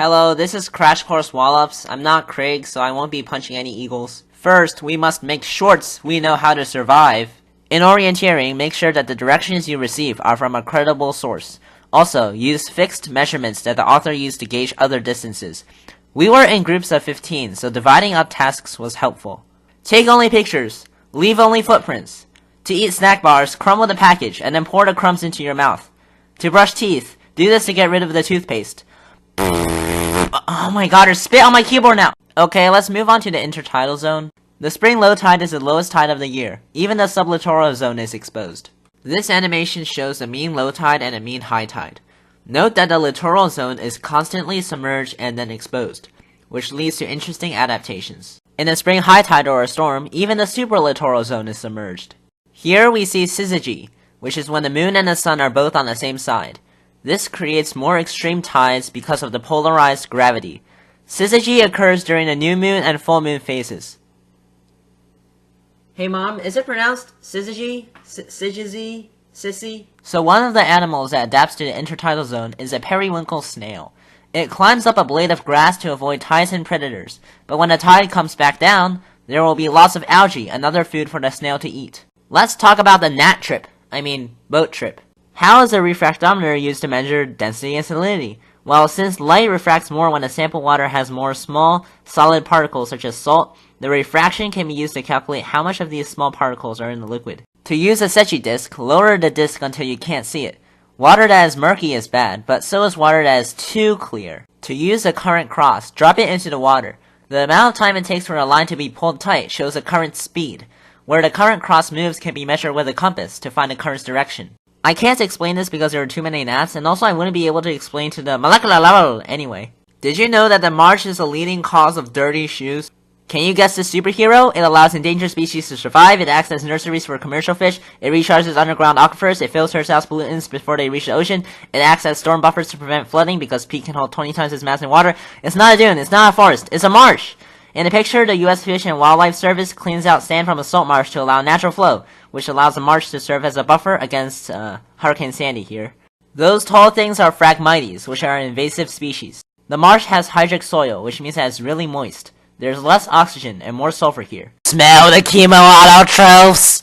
Hello, this is Crash Course Wallops. I'm not Craig, so I won't be punching any eagles. First, we must make shorts we know how to survive. In orienteering, make sure that the directions you receive are from a credible source. Also, use fixed measurements that the author used to gauge other distances. We were in groups of 15, so dividing up tasks was helpful. Take only pictures. Leave only footprints. To eat snack bars, crumble the package, and then pour the crumbs into your mouth. To brush teeth, do this to get rid of the toothpaste. Oh my god, there's spit on my keyboard now! Okay, let's move on to the intertidal zone. The spring low tide is the lowest tide of the year. Even the sublittoral zone is exposed. This animation shows the mean low tide and the mean high tide. Note that the littoral zone is constantly submerged and then exposed, which leads to interesting adaptations. In a spring high tide or a storm, even the superlittoral zone is submerged. Here we see syzygy, which is when the moon and the sun are both on the same side. This creates more extreme tides because of the polarized gravity. Syzygy occurs during the new moon and full moon phases. Hey mom, is it pronounced syzygy? Syzygy? Sissy? So one of the animals that adapts to the intertidal zone is a periwinkle snail. It climbs up a blade of grass to avoid tides and predators, but when the tide comes back down, there will be lots of algae, another food for the snail to eat. Let's talk about the boat trip. How is a refractometer used to measure density and salinity? Well, since light refracts more when a sample water has more small, solid particles such as salt, the refraction can be used to calculate how much of these small particles are in the liquid. To use a Secchi disc, lower the disc until you can't see it. Water that is murky is bad, but so is water that is too clear. To use a current cross, drop it into the water. The amount of time it takes for a line to be pulled tight shows the current speed. Where the current cross moves can be measured with a compass to find the current's direction. I can't explain this because there are too many gnats, and also I wouldn't be able to explain to the molecular level anyway. Did you know that the marsh is the leading cause of dirty shoes? Can you guess this superhero? It allows endangered species to survive, it acts as nurseries for commercial fish, it recharges underground aquifers, it filters out pollutants before they reach the ocean, it acts as storm buffers to prevent flooding because peat can hold 20 times its mass in water. It's not a dune, it's not a forest, it's a marsh! In the picture, the U.S. Fish and Wildlife Service cleans out sand from a salt marsh to allow natural flow, which allows the marsh to serve as a buffer against Hurricane Sandy here. Those tall things are Phragmites, which are an invasive species. The marsh has hydric soil, which means that it's really moist. There's less oxygen and more sulfur here. Smell the chemo autotrophs!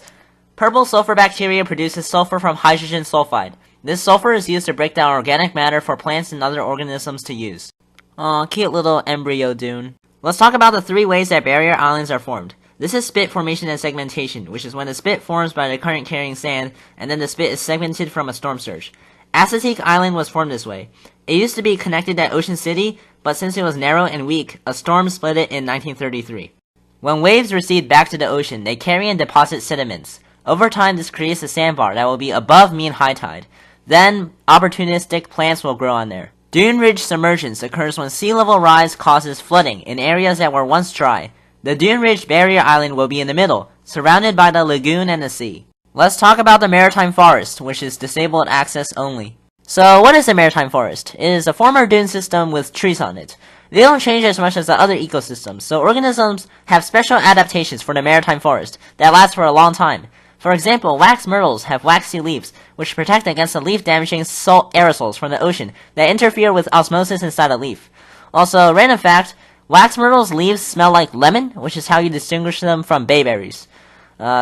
Purple sulfur bacteria produces sulfur from hydrogen sulfide. This sulfur is used to break down organic matter for plants and other organisms to use. Aw, cute little embryo dune. Let's talk about the three ways that barrier islands are formed. This is spit formation and segmentation, which is when the spit forms by the current carrying sand, and then the spit is segmented from a storm surge. Assateague Island was formed this way. It used to be connected at Ocean City, but since it was narrow and weak, a storm split it in 1933. When waves recede back to the ocean, they carry and deposit sediments. Over time, this creates a sandbar that will be above mean high tide. Then, opportunistic plants will grow on there. Dune ridge submergence occurs when sea level rise causes flooding in areas that were once dry. The Dune Ridge barrier island will be in the middle, surrounded by the lagoon and the sea. Let's talk about the maritime forest, which is disabled access only. So, what is a maritime forest? It is a former dune system with trees on it. They don't change as much as the other ecosystems, so organisms have special adaptations for the maritime forest that last for a long time. For example, wax myrtles have waxy leaves, which protect against the leaf-damaging salt aerosols from the ocean that interfere with osmosis inside a leaf. Also, random fact, wax myrtles' leaves smell like lemon, which is how you distinguish them from bayberries.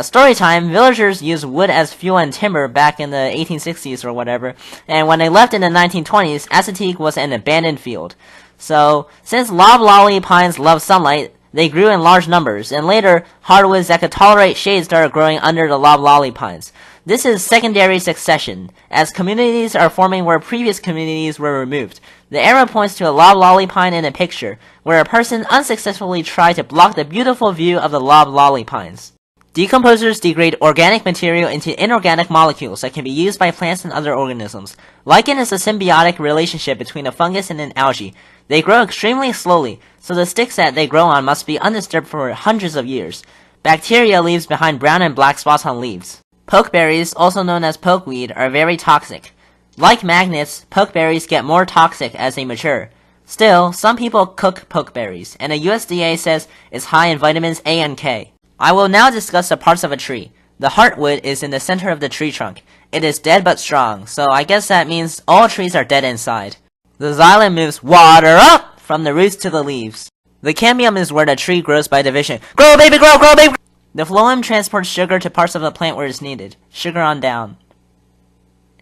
Story time, villagers used wood as fuel and timber back in the 1860s or whatever, and when they left in the 1920s, Assateague was an abandoned field. So, since loblolly pines love sunlight, they grew in large numbers, and later, hardwoods that could tolerate shade started growing under the loblolly pines. This is secondary succession, as communities are forming where previous communities were removed. The arrow points to a loblolly pine in a picture, where a person unsuccessfully tried to block the beautiful view of the loblolly pines. Decomposers degrade organic material into inorganic molecules that can be used by plants and other organisms. Lichen is a symbiotic relationship between a fungus and an algae. They grow extremely slowly, so the sticks that they grow on must be undisturbed for hundreds of years. Bacteria leaves behind brown and black spots on leaves. Pokeberries, also known as pokeweed, are very toxic. Like magnets, pokeberries get more toxic as they mature. Still, some people cook pokeberries, and the USDA says it's high in vitamins A and K. I will now discuss the parts of a tree. The heartwood is in the center of the tree trunk. It is dead but strong, so I guess that means all trees are dead inside. The xylem moves water up from the roots to the leaves. The cambium is where the tree grows by division. Grow, baby, grow, grow, baby! The phloem transports sugar to parts of the plant where it's needed. Sugar on down.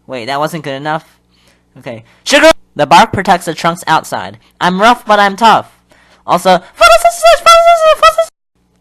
Wait, that wasn't good enough? Okay. Sugar! The bark protects the trunk's outside. I'm rough, but I'm tough. Also, photosynthesis!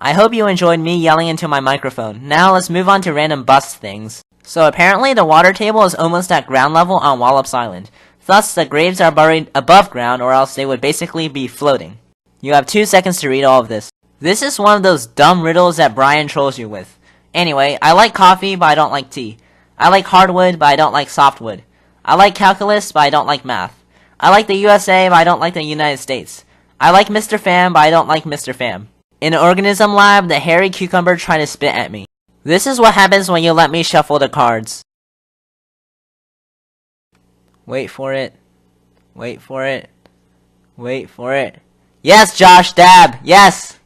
I hope you enjoyed me yelling into my microphone. Now let's move on to random bust things. So apparently the water table is almost at ground level on Wallops Island. Thus, the graves are buried above ground, or else they would basically be floating. You have 2 seconds to read all of this. This is one of those dumb riddles that Brian trolls you with. Anyway, I like coffee, but I don't like tea. I like hardwood, but I don't like softwood. I like calculus, but I don't like math. I like the USA, but I don't like the United States. I like Mr. Pham, but I don't like Mr. Pham. In an organism lab, the hairy cucumber tried to spit at me. This is what happens when you let me shuffle the cards. Wait for it. Wait for it. Wait for it. Yes, Josh, dab! Yes!